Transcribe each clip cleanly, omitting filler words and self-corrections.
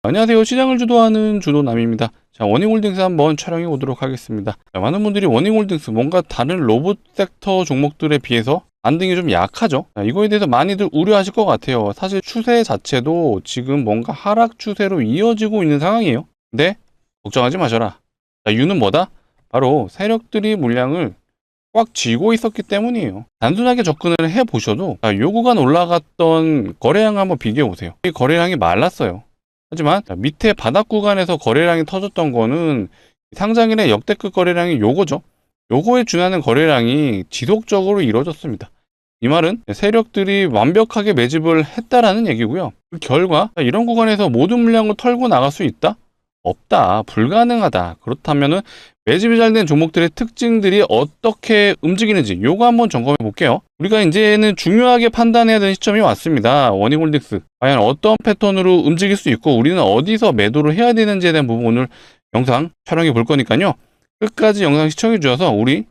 안녕하세요. 시장을 주도하는 주도남입니다. 자, 워닝홀딩스 한번 촬영해 보도록 하겠습니다. 자, 많은 분들이 워닝홀딩스 뭔가 다른 로봇 섹터 종목들에 비해서 반등이 좀 약하죠. 자, 이거에 대해서 많이들 우려하실 것 같아요. 사실 추세 자체도 지금 뭔가 하락 추세로 이어지고 있는 상황이에요. 근데 걱정하지 마셔라. 자, 이유는 뭐다? 바로 세력들이 물량을 꽉 쥐고 있었기 때문이에요. 단순하게 접근을 해보셔도 요 구간 올라갔던 거래량 한번 비교해 보세요. 이 거래량이 말랐어요. 하지만 밑에 바닥 구간에서 거래량이 터졌던 거는 상장일의 역대급 거래량이 요거죠. 요거에 준하는 거래량이 지속적으로 이루어졌습니다. 이 말은 세력들이 완벽하게 매집을 했다라는 얘기고요. 그 결과 이런 구간에서 모든 물량을 털고 나갈 수 있다? 없다. 불가능하다. 그렇다면은 매집이 잘 된 종목들의 특징들이 어떻게 움직이는지 요거 한번 점검해 볼게요. 우리가 이제는 중요하게 판단해야 되는 시점이 왔습니다. 워닝홀딩스 과연 어떤 패턴으로 움직일 수 있고 우리는 어디서 매도를 해야 되는지에 대한 부분을 영상 촬영해 볼 거니까요. 끝까지 영상 시청해 주셔서 우리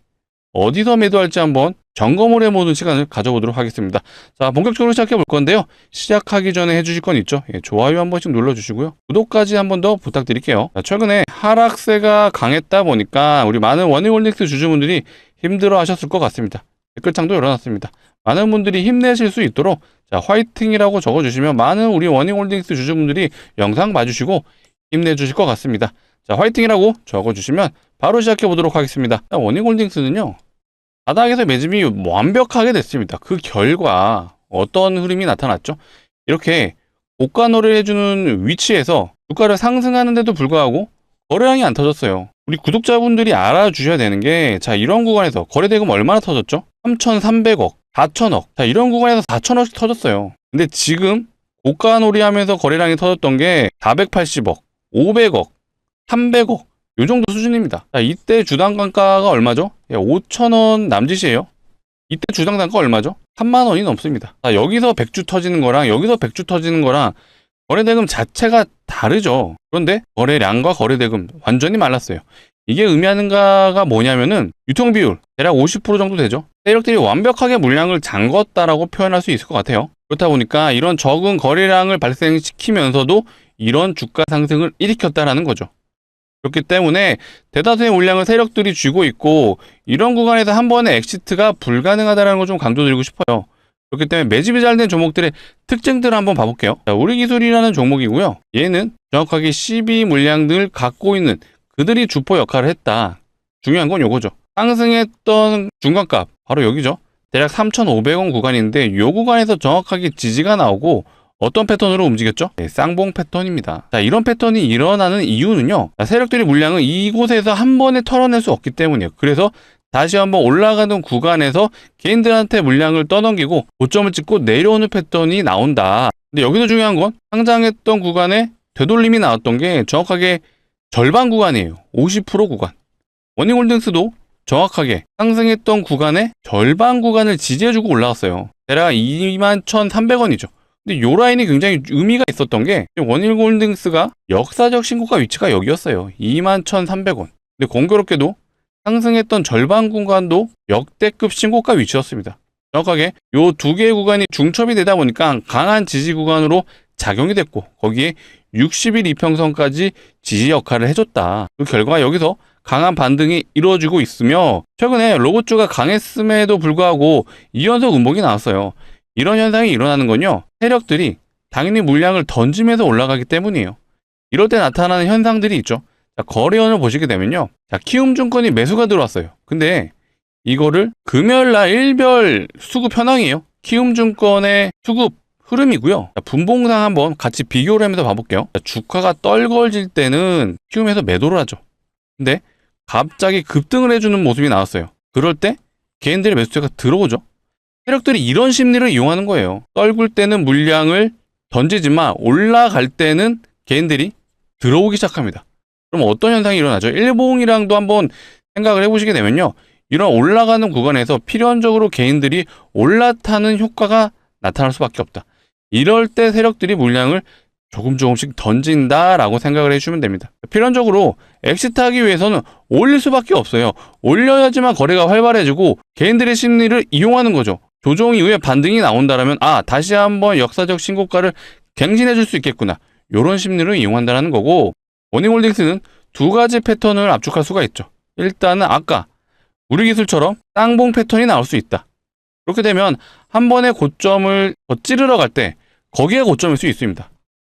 어디서 매도할지 한번 점검을 해보는 시간을 가져보도록 하겠습니다. 자, 본격적으로 시작해 볼 건데요. 시작하기 전에 해주실 건 있죠. 좋아요 한 번씩 눌러주시고요. 구독까지 한 번 더 부탁드릴게요. 자, 최근에 하락세가 강했다 보니까 우리 많은 워닝홀딩스 주주분들이 힘들어 하셨을 것 같습니다. 댓글창도 열어놨습니다. 많은 분들이 힘내실 수 있도록 자, 화이팅이라고 적어주시면 많은 우리 워닝홀딩스 주주분들이 영상 봐주시고 힘내주실 것 같습니다. 자, 화이팅이라고 적어주시면 바로 시작해 보도록 하겠습니다. 워닝홀딩스는요, 바닥에서 매집이 완벽하게 됐습니다. 그 결과 어떤 흐름이 나타났죠? 이렇게 고가노래를 해주는 위치에서 주가를 상승하는데도 불구하고 거래량이 안 터졌어요. 우리 구독자분들이 알아주셔야 되는 게, 자, 이런 구간에서 거래대금 얼마나 터졌죠? 3,300억, 4천억. 자, 이런 구간에서 4천억씩 터졌어요. 근데 지금 고가놀이 하면서 거래량이 터졌던 게 480억, 500억, 300억 요 정도 수준입니다. 자, 이때 주당 단가가 얼마죠? 5,000원 남짓이에요. 이때 주당 단가 얼마죠? 3만 원이 넘습니다. 자, 여기서 100주 터지는 거랑 여기서 100주 터지는 거랑 거래대금 자체가 다르죠. 그런데 거래량과 거래대금 완전히 말랐어요. 이게 의미하는가가 뭐냐면은 유통비율 대략 50% 정도 되죠. 세력들이 완벽하게 물량을 잠궜다라고 표현할 수 있을 것 같아요. 그렇다 보니까 이런 적은 거래량을 발생시키면서도 이런 주가 상승을 일으켰다라는 거죠. 그렇기 때문에 대다수의 물량을 세력들이 쥐고 있고 이런 구간에서 한 번의 엑시트가 불가능하다는 걸 좀 강조드리고 싶어요. 그렇기 때문에 매집이 잘 된 종목들의 특징들을 한번 봐볼게요. 자, 우리기술이라는 종목이고요. 얘는 정확하게 12 물량들을 갖고 있는 그들이 주포 역할을 했다. 중요한 건 요거죠. 상승했던 중간값 바로 여기죠. 대략 3,500원 구간인데 이 구간에서 정확하게 지지가 나오고 어떤 패턴으로 움직였죠? 쌍봉 패턴입니다. 자, 이런 패턴이 일어나는 이유는요. 자, 세력들이 물량을 이곳에서 한 번에 털어낼 수 없기 때문이에요. 그래서 다시 한번 올라가는 구간에서 개인들한테 물량을 떠넘기고 고점을 찍고 내려오는 패턴이 나온다. 근데 여기서 중요한 건 상장했던 구간에 되돌림이 나왔던 게 정확하게 절반 구간이에요. 50% 구간. 워닝홀딩스도 정확하게 상승했던 구간의 절반 구간을 지지해주고 올라갔어요. 대략 21,300원이죠. 근데 요 라인이 굉장히 의미가 있었던 게 워닝홀딩스가 역사적 신고가 위치가 여기였어요. 21,300원. 근데 공교롭게도 상승했던 절반 구간도 역대급 신고가 위치였습니다. 정확하게 요 두 개의 구간이 중첩이 되다 보니까 강한 지지 구간으로 작용이 됐고 거기에 60일 이평선까지 지지 역할을 해줬다. 그 결과 여기서 강한 반등이 이루어지고 있으며 최근에 로봇주가 강했음에도 불구하고 2연속 음봉이 나왔어요. 이런 현상이 일어나는 건요. 세력들이 당연히 물량을 던지면서 올라가기 때문이에요. 이럴 때 나타나는 현상들이 있죠. 자, 거래원을 보시게 되면요. 자, 키움증권이 매수가 들어왔어요. 근데 이거를 금요일날 일별 수급 현황이에요. 키움증권의 수급 흐름이고요. 자, 분봉상 한번 같이 비교를 하면서 봐볼게요. 자, 주가가 떨궈질 때는 키움에서 매도를 하죠. 근데 갑자기 급등을 해주는 모습이 나왔어요. 그럴 때 개인들의 매수세가 들어오죠. 세력들이 이런 심리를 이용하는 거예요. 떨굴 때는 물량을 던지지만 올라갈 때는 개인들이 들어오기 시작합니다. 그럼 어떤 현상이 일어나죠? 일봉이랑도 한번 생각을 해보시게 되면요. 이런 올라가는 구간에서 필연적으로 개인들이 올라타는 효과가 나타날 수밖에 없다. 이럴 때 세력들이 물량을 조금씩 던진다라고 생각을 해주시면 됩니다. 필연적으로 엑시트하기 위해서는 올릴 수밖에 없어요. 올려야지만 거래가 활발해지고 개인들의 심리를 이용하는 거죠. 조정 이후에 반등이 나온다면 다시 한번 역사적 신고가를 갱신해 줄 수 있겠구나. 이런 심리를 이용한다는 거고, 원익홀딩스는 두 가지 패턴을 압축할 수가 있죠. 일단은 아까 우리 기술처럼 쌍봉 패턴이 나올 수 있다. 그렇게 되면 한 번에 고점을 더 찌르러 갈 때 거기가 고점일 수 있습니다.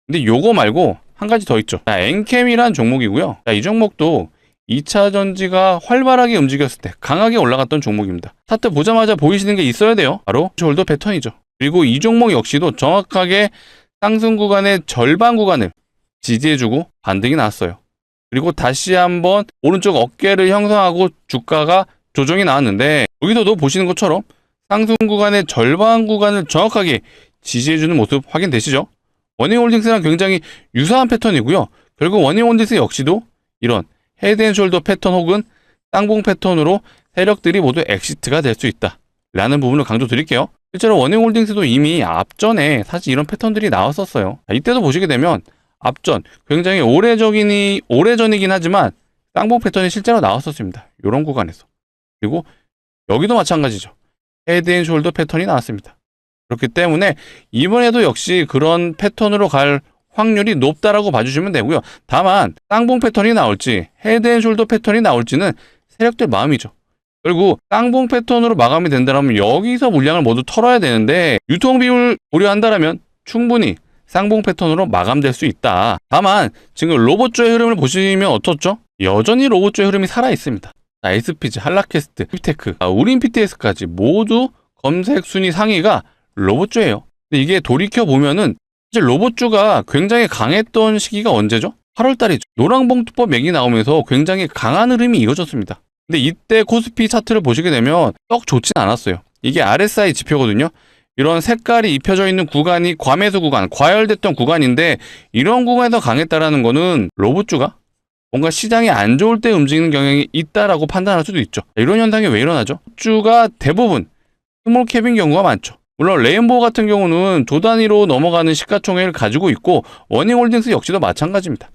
근데 요거 말고 한 가지 더 있죠. 엔캠이란 종목이고요. 이 종목도 2차 전지가 활발하게 움직였을 때 강하게 올라갔던 종목입니다. 차트 보자마자 보이시는 게 있어야 돼요. 바로 숄더 패턴이죠. 그리고 이 종목 역시도 정확하게 상승 구간의 절반 구간을 지지해주고 반등이 나왔어요. 그리고 다시 한번 오른쪽 어깨를 형성하고 주가가 조정이 나왔는데, 여기서도 보시는 것처럼 상승 구간의 절반 구간을 정확하게 지지해주는 모습 확인되시죠? 원익홀딩스랑 굉장히 유사한 패턴이고요. 결국 원익홀딩스 역시도 이런 헤드앤숄더 패턴 혹은 쌍봉 패턴으로 세력들이 모두 엑시트가 될 수 있다 라는 부분을 강조드릴게요. 실제로 원익홀딩스도 이미 앞전에 사실 이런 패턴들이 나왔었어요. 이때도 보시게 되면 앞전 굉장히 오래전이긴 하지만 쌍봉 패턴이 실제로 나왔었습니다. 이런 구간에서. 그리고 여기도 마찬가지죠. 헤드앤숄더 패턴이 나왔습니다. 그렇기 때문에 이번에도 역시 그런 패턴으로 갈 확률이 높다라고 봐주시면 되고요. 다만 쌍봉 패턴이 나올지 헤드앤숄더 패턴이 나올지는 세력들 마음이죠. 그리고 쌍봉 패턴으로 마감이 된다면 여기서 물량을 모두 털어야 되는데, 유통 비율 고려한다면 충분히 쌍봉 패턴으로 마감될 수 있다. 다만 지금 로봇주의 흐름을 보시면 어떻죠? 여전히 로봇주의 흐름이 살아있습니다. SPG, 한라캐스트, 힙테크, 우린 PTS까지 모두 검색 순위 상위가 로봇주예요. 근데 이게 돌이켜보면은 이제 로봇주가 굉장히 강했던 시기가 언제죠? 8월달이죠. 노랑봉투법 맥이 나오면서 굉장히 강한 흐름이 이어졌습니다. 근데 이때 코스피 차트를 보시게 되면 썩 좋진 않았어요. 이게 RSI 지표거든요. 이런 색깔이 입혀져 있는 구간이 과매수 구간, 과열됐던 구간인데, 이런 구간에서 강했다라는 거는 로봇주가 뭔가 시장이 안 좋을 때 움직이는 경향이 있다라고 판단할 수도 있죠. 이런 현상이 왜 일어나죠? 주가 대부분 스몰캡인 경우가 많죠. 물론 레인보우 같은 경우는 조 단위로 넘어가는 시가총액을 가지고 있고, 원익홀딩스 역시도 마찬가지입니다.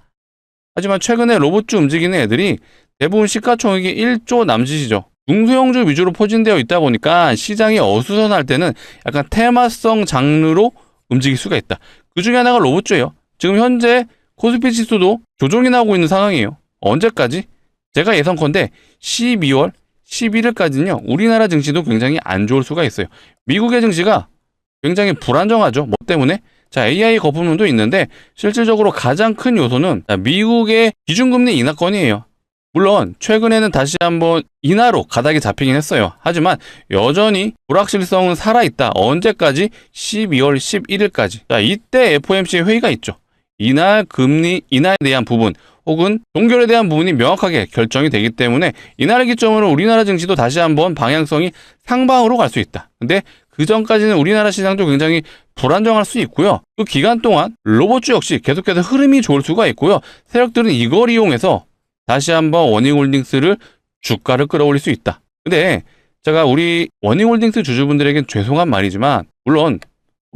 하지만 최근에 로봇주 움직이는 애들이 대부분 시가총액이 1조 남짓이죠. 중소형주 위주로 포진되어 있다 보니까 시장이 어수선할 때는 약간 테마성 장르로 움직일 수가 있다. 그 중에 하나가 로봇주예요. 지금 현재 코스피 지수도 조정이 나오고 있는 상황이에요. 언제까지? 제가 예상컨대 12월 11일까지는요. 우리나라 증시도 굉장히 안 좋을 수가 있어요. 미국의 증시가 굉장히 불안정하죠. 뭐 때문에? 자, AI 거품론도 있는데 실질적으로 가장 큰 요소는 미국의 기준금리 인하권이에요. 물론 최근에는 다시 한번 인하로 가닥이 잡히긴 했어요. 하지만 여전히 불확실성은 살아있다. 언제까지? 12월 11일까지. 자, 이때 FOMC 회의가 있죠. 이날 금리 인하에 대한 부분 혹은 동결에 대한 부분이 명확하게 결정이 되기 때문에 이날을 기점으로 우리나라 증시도 다시 한번 방향성이 상방으로 갈 수 있다. 근데 그 전까지는 우리나라 시장도 굉장히 불안정할 수 있고요. 그 기간 동안 로봇주 역시 계속해서 흐름이 좋을 수가 있고요. 세력들은 이걸 이용해서 다시 한번 원익홀딩스를 주가를 끌어올릴 수 있다. 근데 제가 우리 원익홀딩스 주주분들에겐 죄송한 말이지만, 물론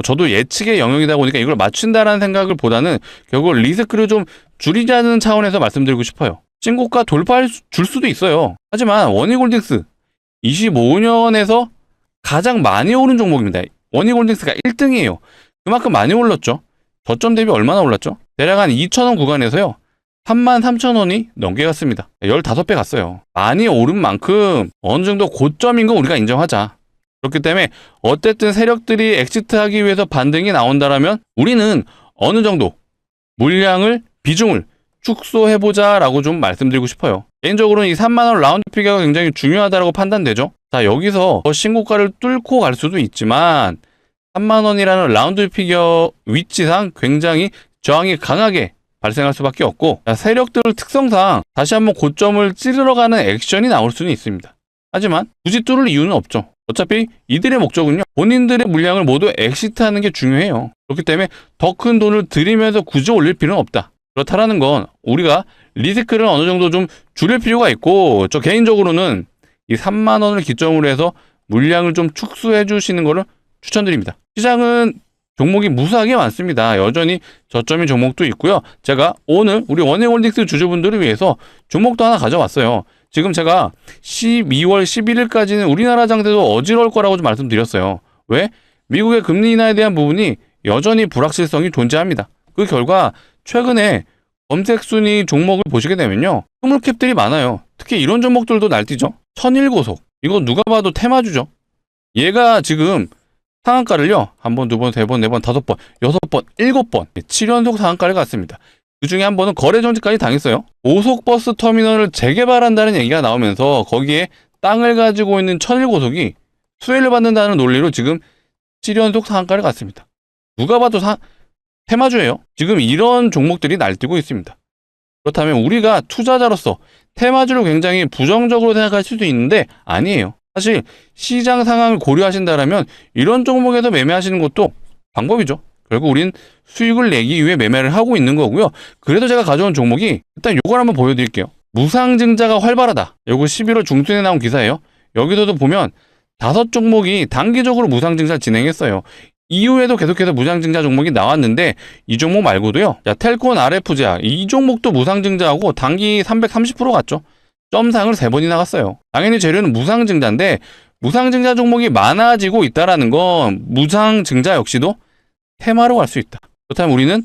저도 예측의 영역이다 보니까 이걸 맞춘다라는 생각을 보다는 결국 리스크를 좀 줄이자는 차원에서 말씀드리고 싶어요. 신고가 돌파할 줄 수도 있어요. 하지만 원익홀딩스 25년에서 가장 많이 오른 종목입니다. 원익홀딩스가 1등이에요. 그만큼 많이 올랐죠. 저점 대비 얼마나 올랐죠? 대략 한 2,000원 구간에서요. 33,000원이 넘게 갔습니다. 15배 갔어요. 많이 오른 만큼 어느 정도 고점인 건 우리가 인정하자. 그렇기 때문에 어쨌든 세력들이 엑시트하기 위해서 반등이 나온다라면 우리는 어느 정도 물량을, 비중을 축소해보자 라고 좀 말씀드리고 싶어요. 개인적으로는 이 3만원 라운드 피겨가 굉장히 중요하다고 판단되죠. 자, 여기서 신고가를 뚫고 갈 수도 있지만 3만원이라는 라운드 피겨 위치상 굉장히 저항이 강하게 발생할 수밖에 없고, 세력들 특성상 다시 한번 고점을 찌르러 가는 액션이 나올 수는 있습니다. 하지만 굳이 뚫을 이유는 없죠. 어차피 이들의 목적은요, 본인들의 물량을 모두 엑시트하는 게 중요해요. 그렇기 때문에 더 큰 돈을 들이면서 굳이 올릴 필요는 없다. 그렇다라는 건 우리가 리스크를 어느 정도 좀 줄일 필요가 있고, 저 개인적으로는 이 3만 원을 기점으로 해서 물량을 좀 축소해 주시는 것을 추천드립니다. 시장은 종목이 무수하게 많습니다. 여전히 저점인 종목도 있고요. 제가 오늘 우리 원익홀딩스 주주분들을 위해서 종목도 하나 가져왔어요. 지금 제가 12월 11일까지는 우리나라 장세도 어지러울 거라고 좀 말씀드렸어요. 왜? 미국의 금리 인하에 대한 부분이 여전히 불확실성이 존재합니다. 그 결과 최근에 검색 순위 종목을 보시게 되면요, 스몰캡들이 많아요. 특히 이런 종목들도 날뛰죠. 천일고속, 이거 누가 봐도 테마주죠. 얘가 지금 상한가를요, 한 번, 두 번, 세 번, 네 번, 다섯 번, 여섯 번, 일곱 번, 7연속 상한가를 갔습니다. 그 중에 한 번은 거래 정지까지 당했어요. 고속버스 터미널을 재개발한다는 얘기가 나오면서 거기에 땅을 가지고 있는 천일고속이 수혜를 받는다는 논리로 지금 7연속 상한가를 갔습니다. 누가 봐도 테마주예요. 지금 이런 종목들이 날뛰고 있습니다. 그렇다면 우리가 투자자로서 테마주를 굉장히 부정적으로 생각할 수도 있는데 아니에요. 사실 시장 상황을 고려하신다면 이런 종목에서 매매하시는 것도 방법이죠. 결국 우린 수익을 내기 위해 매매를 하고 있는 거고요. 그래서 제가 가져온 종목이 일단 요걸 한번 보여드릴게요. 무상증자가 활발하다. 요거 11월 중순에 나온 기사예요. 여기서도 보면 5종목이 단기적으로 무상증자 진행했어요. 이후에도 계속해서 무상증자 종목이 나왔는데 이 종목 말고도요. 텔콘 RF제약 이 종목도 무상증자하고 단기 330% 갔죠. 점상을 3번이나 갔어요. 당연히 재료는 무상증자인데 무상증자 종목이 많아지고 있다는 건 무상증자 역시도 테마로 갈 수 있다. 그렇다면 우리는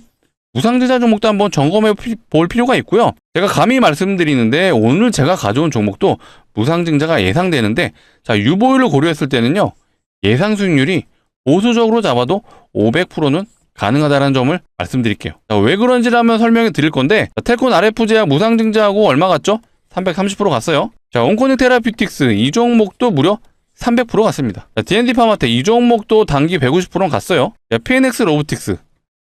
무상증자 종목도 한번 점검해 볼 필요가 있고요. 제가 감히 말씀드리는데 오늘 제가 가져온 종목도 무상증자가 예상되는데, 자, 유보율을 고려했을 때는요, 예상 수익률이 보수적으로 잡아도 500%는 가능하다는 점을 말씀드릴게요. 자, 왜 그런지를 한번 설명해 드릴 건데, 텔콘 RF제약 무상증자하고 얼마 갔죠? 330% 갔어요. 자, 온코닉 테라피틱스 이 종목도 무려 300% 갔습니다. 자, D&D 파마텍 이 종목도 단기 150% 갔어요. 자, PNX 로보틱스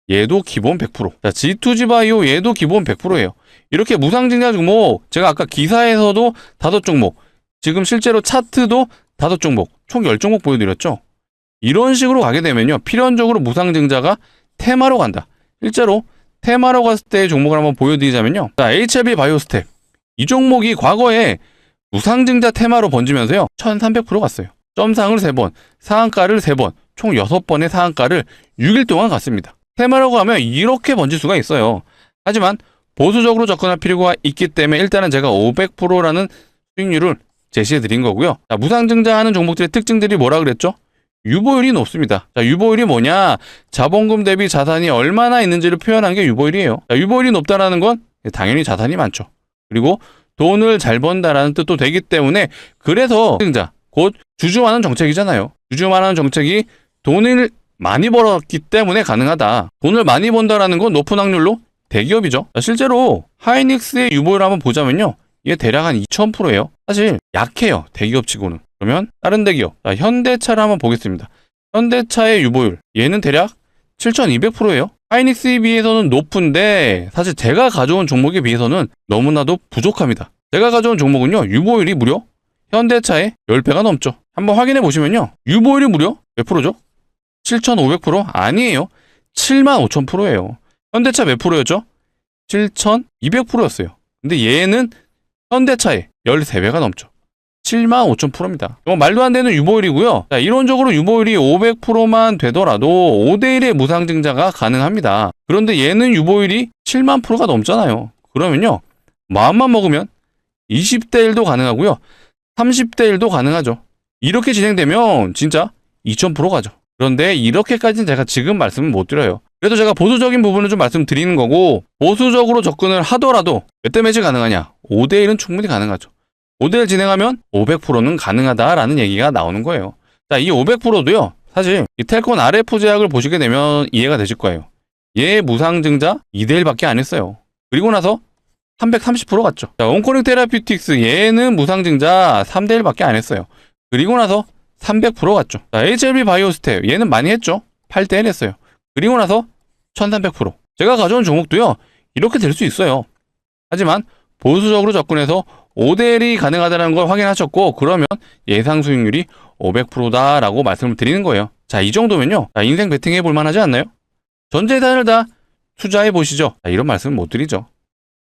얘도 기본 100%. 자, G2G 바이오 얘도 기본 100%예요. 이렇게 무상증자 종목, 제가 아까 기사에서도 5종목, 지금 실제로 차트도 5종목, 총 10종목 보여드렸죠. 이런 식으로 가게 되면요, 필연적으로 무상증자가 테마로 간다. 실제로 테마로 갔을 때의 종목을 한번 보여드리자면요, 자, HLB 바이오스텝 이 종목이 과거에 무상증자 테마로 번지면서요, 1300% 갔어요. 점상을 3번, 상한가를 3번, 총 6번의 상한가를 6일 동안 갔습니다. 테마라고 하면 이렇게 번질 수가 있어요. 하지만 보수적으로 접근할 필요가 있기 때문에 일단은 제가 500%라는 수익률을 제시해 드린 거고요. 자, 무상증자하는 종목들의 특징들이 뭐라 그랬죠? 유보율이 높습니다. 자, 유보율이 뭐냐? 자본금 대비 자산이 얼마나 있는지를 표현한 게 유보율이에요. 자, 유보율이 높다라는 건 당연히 자산이 많죠. 그리고 돈을 잘 번다라는 뜻도 되기 때문에, 그래서 증자, 곧 주주환원 정책이잖아요. 주주환원 정책이 돈을 많이 벌었기 때문에 가능하다. 돈을 많이 번다라는 건 높은 확률로 대기업이죠. 자, 실제로 하이닉스의 유보율을 한번 보자면요, 이게 대략 한 2000%예요. 사실 약해요, 대기업치고는. 그러면 다른 대기업, 자, 현대차를 한번 보겠습니다. 현대차의 유보율, 얘는 대략 7200%예요. 하이닉스에 비해서는 높은데 사실 제가 가져온 종목에 비해서는 너무나도 부족합니다. 제가 가져온 종목은요, 유보율이 무려 현대차의 10배가 넘죠. 한번 확인해 보시면요, 유보율이 무려 몇 프로죠? 7500%? 아니에요. 75000%예요. 현대차 몇 프로였죠? 7200%였어요. 근데 얘는 현대차의 13배가 넘죠. 75000%입니다. 말도 안 되는 유보율이고요. 자, 이론적으로 유보율이 500%만 되더라도 5대1의 무상증자가 가능합니다. 그런데 얘는 유보율이 7만%가 넘잖아요. 그러면요, 마음만 먹으면 20대 1도 가능하고요, 30대 1도 가능하죠. 이렇게 진행되면 진짜 2000% 가죠. 그런데 이렇게까지는 제가 지금 말씀을 못 드려요. 그래도 제가 보수적인 부분을 좀 말씀드리는 거고, 보수적으로 접근을 하더라도 몇 대 매치 가능하냐? 5대1은 충분히 가능하죠. 5대1 진행하면 500%는 가능하다라는 얘기가 나오는 거예요. 자, 이 500%도요, 사실 이 텔콘 RF 제약을 보시게 되면 이해가 되실 거예요. 얘 무상증자 2대1밖에 안 했어요. 그리고 나서 330% 갔죠. 자, 온코닉 테라피틱스 얘는 무상증자 3대1밖에 안 했어요. 그리고 나서 300% 갔죠. 자, HLB 바이오스텝 얘는 많이 했죠. 8대1 했어요. 그리고 나서 1300%. 제가 가져온 종목도요, 이렇게 될 수 있어요. 하지만 보수적으로 접근해서 5대1이 가능하다는 걸 확인하셨고, 그러면 예상 수익률이 500%다라고 말씀을 드리는 거예요. 자, 이 정도면요, 자, 인생 베팅해 볼 만하지 않나요? 전 재산을 다 투자해 보시죠. 자, 이런 말씀은 못 드리죠.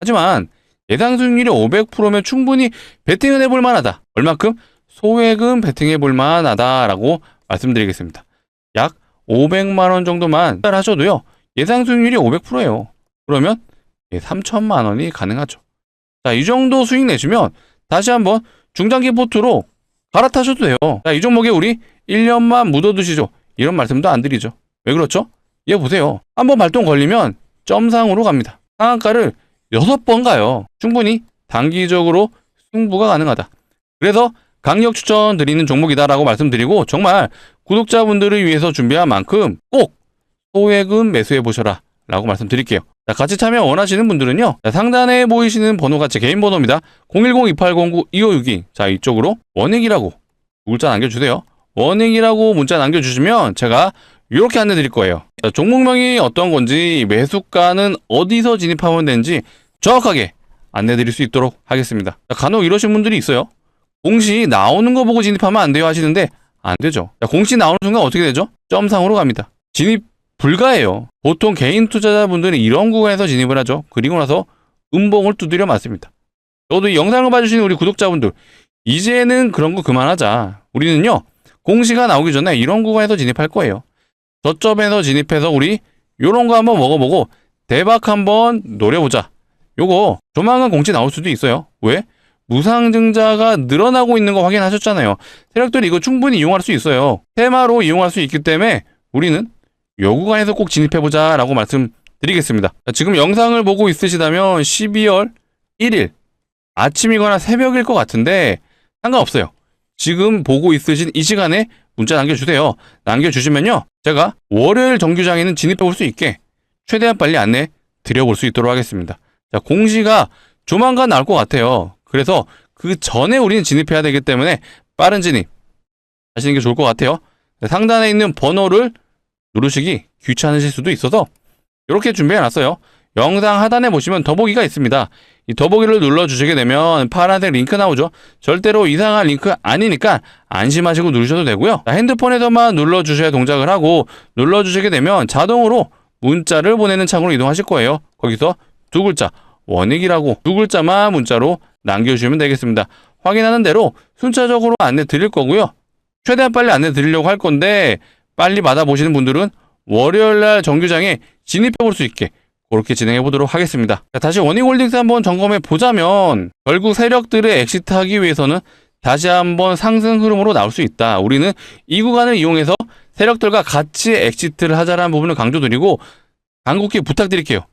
하지만 예상 수익률이 500%면 충분히 베팅을 해볼 만하다. 얼마큼? 소액은 베팅해 볼 만하다라고 말씀드리겠습니다. 약 500만 원 정도만 하셔도요, 예상 수익률이 500%예요. 그러면 3천만 원이 가능하죠. 자, 이 정도 수익 내시면 다시 한번 중장기 포트로 갈아타셔도 돼요. 자, 이 종목에 우리 1년만 묻어두시죠. 이런 말씀도 안 드리죠. 왜 그렇죠? 얘 보세요. 한번 발동 걸리면 점상으로 갑니다. 상한가를 6번 가요. 충분히 단기적으로 승부가 가능하다. 그래서 강력 추천드리는 종목이다라고 말씀드리고, 정말 구독자분들을 위해서 준비한 만큼 꼭 소액은 매수해 보셔라 라고 말씀드릴게요. 자, 같이 참여 원하시는 분들은요, 자, 상단에 보이시는 번호가 제 개인 번호입니다. 010-2809-2562. 자, 이쪽으로 원익이라고 문자 남겨주세요. 원익이라고 문자 남겨주시면 제가 이렇게 안내 드릴 거예요. 자, 종목명이 어떤 건지, 매수가는 어디서 진입하면 되는지 정확하게 안내 드릴 수 있도록 하겠습니다. 자, 간혹 이러신 분들이 있어요. 공시 나오는 거 보고 진입하면 안 돼요 하시는데, 안 되죠. 자, 공시 나오는 순간 어떻게 되죠? 점상으로 갑니다. 진입 불가해요. 보통 개인 투자자분들은 이런 구간에서 진입을 하죠. 그리고 나서 음봉을 두드려 맞습니다. 저도 이 영상을 봐주시는 우리 구독자분들, 이제는 그런 거 그만하자. 우리는요, 공시가 나오기 전에 이런 구간에서 진입할 거예요. 저점에서 진입해서 우리 요런 거 한번 먹어보고 대박 한번 노려보자. 요거 조만간 공시 나올 수도 있어요. 왜? 무상증자가 늘어나고 있는 거 확인하셨잖아요. 세력들이 이거 충분히 이용할 수 있어요. 테마로 이용할 수 있기 때문에 우리는 요 구간에서 꼭 진입해보자 라고 말씀드리겠습니다. 지금 영상을 보고 있으시다면 12월 1일 아침이거나 새벽일 것 같은데 상관없어요. 지금 보고 있으신 이 시간에 문자 남겨주세요. 남겨주시면요, 제가 월요일 정규장에는 진입해볼 수 있게 최대한 빨리 안내 드려볼 수 있도록 하겠습니다. 자, 공시가 조만간 나올 것 같아요. 그래서 그 전에 우리는 진입해야 되기 때문에 빠른 진입 하시는 게 좋을 것 같아요. 상단에 있는 번호를 누르시기 귀찮으실 수도 있어서 이렇게 준비해놨어요. 영상 하단에 보시면 더보기가 있습니다. 이 더보기를 눌러주시게 되면 파란색 링크 나오죠. 절대로 이상한 링크 아니니까 안심하시고 누르셔도 되고요. 핸드폰에서만 눌러주셔야 동작을 하고, 눌러주시게 되면 자동으로 문자를 보내는 창으로 이동하실 거예요. 거기서 두 글자 원익이라고 두 글자만 문자로 남겨주시면 되겠습니다. 확인하는 대로 순차적으로 안내 드릴 거고요. 최대한 빨리 안내 드리려고 할 건데, 빨리 받아보시는 분들은 월요일날 정규장에 진입해볼 수 있게 그렇게 진행해 보도록 하겠습니다. 자, 다시 원익홀딩스 한번 점검해 보자면, 결국 세력들을 엑시트하기 위해서는 다시 한번 상승 흐름으로 나올 수 있다. 우리는 이 구간을 이용해서 세력들과 같이 엑시트를 하자라는 부분을 강조드리고, 간곡히 부탁드릴게요.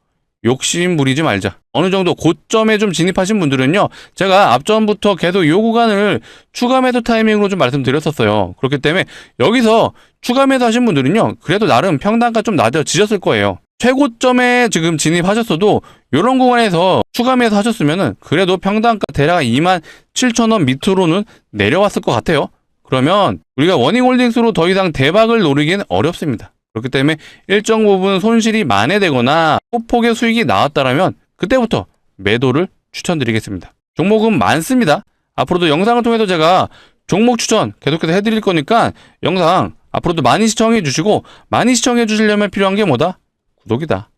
욕심 부리지 말자. 어느 정도 고점에 좀 진입하신 분들은요, 제가 앞전부터 계속 이 구간을 추가 매도 타이밍으로 좀 말씀드렸었어요. 그렇기 때문에 여기서 추가 매도 하신 분들은요, 그래도 나름 평단가 좀 낮아지셨을 거예요. 최고점에 지금 진입하셨어도 이런 구간에서 추가 매도 하셨으면은 그래도 평단가 대략 27,000원 밑으로는 내려왔을 것 같아요. 그러면 우리가 원익홀딩스로 더 이상 대박을 노리기는 어렵습니다. 그렇기 때문에 일정 부분 손실이 만회되거나 소폭의 수익이 나왔다면 그때부터 매도를 추천드리겠습니다. 종목은 많습니다. 앞으로도 영상을 통해서 제가 종목 추천 계속해서 해드릴 거니까 영상 앞으로도 많이 시청해 주시고, 많이 시청해 주시려면 필요한 게 뭐다? 구독이다.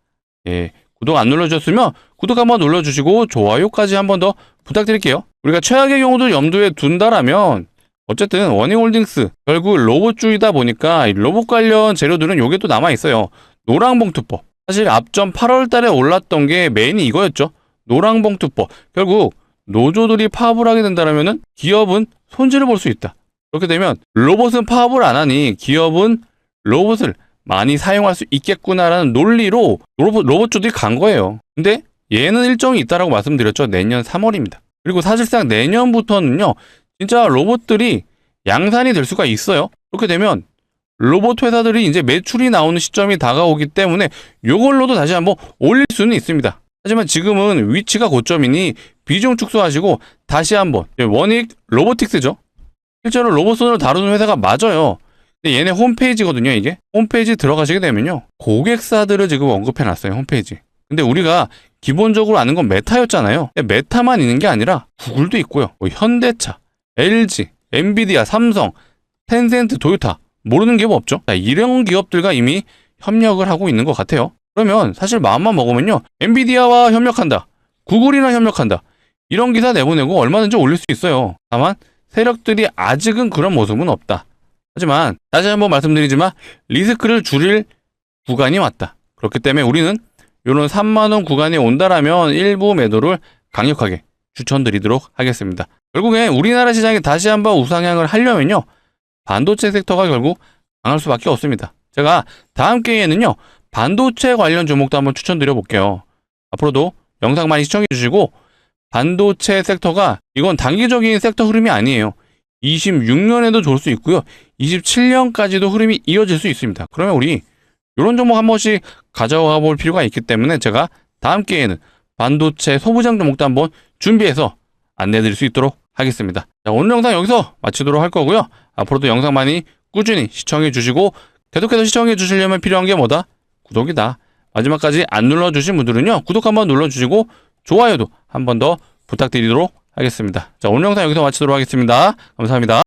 예, 구독 안 눌러주셨으면 구독 한번 눌러주시고 좋아요까지 한번 더 부탁드릴게요. 우리가 최악의 경우도 염두에 둔다라면, 어쨌든 원익홀딩스 결국 로봇주의다 보니까 이 로봇 관련 재료들은 요게 또 남아있어요. 노랑봉투법. 사실 앞전 8월 달에 올랐던 게 메인이 이거였죠. 노랑봉투법. 결국 노조들이 파업을 하게 된다면은 기업은 손실을 볼 수 있다. 그렇게 되면 로봇은 파업을 안 하니 기업은 로봇을 많이 사용할 수 있겠구나라는 논리로 로봇주들이 간 거예요. 근데 얘는 일정이 있다라고 말씀드렸죠. 내년 3월입니다. 그리고 사실상 내년부터는요, 진짜 로봇들이 양산이 될 수가 있어요. 그렇게 되면 로봇 회사들이 이제 매출이 나오는 시점이 다가오기 때문에 이걸로도 다시 한번 올릴 수는 있습니다. 하지만 지금은 위치가 고점이니 비중 축소하시고 다시 한번 원익 로보틱스죠. 실제로 로봇선을 다루는 회사가 맞아요. 근데 얘네 홈페이지거든요. 이게 홈페이지 들어가시게 되면요, 고객사들을 지금 언급해놨어요. 홈페이지. 근데 우리가 기본적으로 아는 건 메타였잖아요. 메타만 있는 게 아니라 구글도 있고요, 뭐 현대차, LG, 엔비디아, 삼성, 텐센트, 도요타, 모르는 기업 없죠. 자, 이런 기업들과 이미 협력을 하고 있는 것 같아요. 그러면 사실 마음만 먹으면요, 엔비디아와 협력한다, 구글이랑 협력한다, 이런 기사 내보내고 얼마든지 올릴 수 있어요. 다만 세력들이 아직은 그런 모습은 없다. 하지만 다시 한번 말씀드리지만 리스크를 줄일 구간이 왔다. 그렇기 때문에 우리는 이런 3만원 구간에 온다라면 일부 매도를 강력하게 추천드리도록 하겠습니다. 결국에 우리나라 시장이 다시 한번 우상향을 하려면요, 반도체 섹터가 결국 강할 수밖에 없습니다. 제가 다음 기회에는요, 반도체 관련 종목도 한번 추천드려 볼게요. 앞으로도 영상 많이 시청해 주시고, 반도체 섹터가 이건 단기적인 섹터 흐름이 아니에요. 26년에도 좋을 수 있고요. 27년까지도 흐름이 이어질 수 있습니다. 그러면 우리 이런 종목 한 번씩 가져가 볼 필요가 있기 때문에 제가 다음 기회에는 반도체 소부장 종목도 한번 준비해서 안내해 드릴 수 있도록 하겠습니다. 자, 오늘 영상 여기서 마치도록 할 거고요. 앞으로도 영상 많이 꾸준히 시청해 주시고, 계속해서 시청해 주시려면 필요한 게 뭐다? 구독이다. 마지막까지 안 눌러주신 분들은요, 구독 한번 눌러주시고 좋아요도 한 번 더 부탁드리도록 하겠습니다. 자, 오늘 영상 여기서 마치도록 하겠습니다. 감사합니다.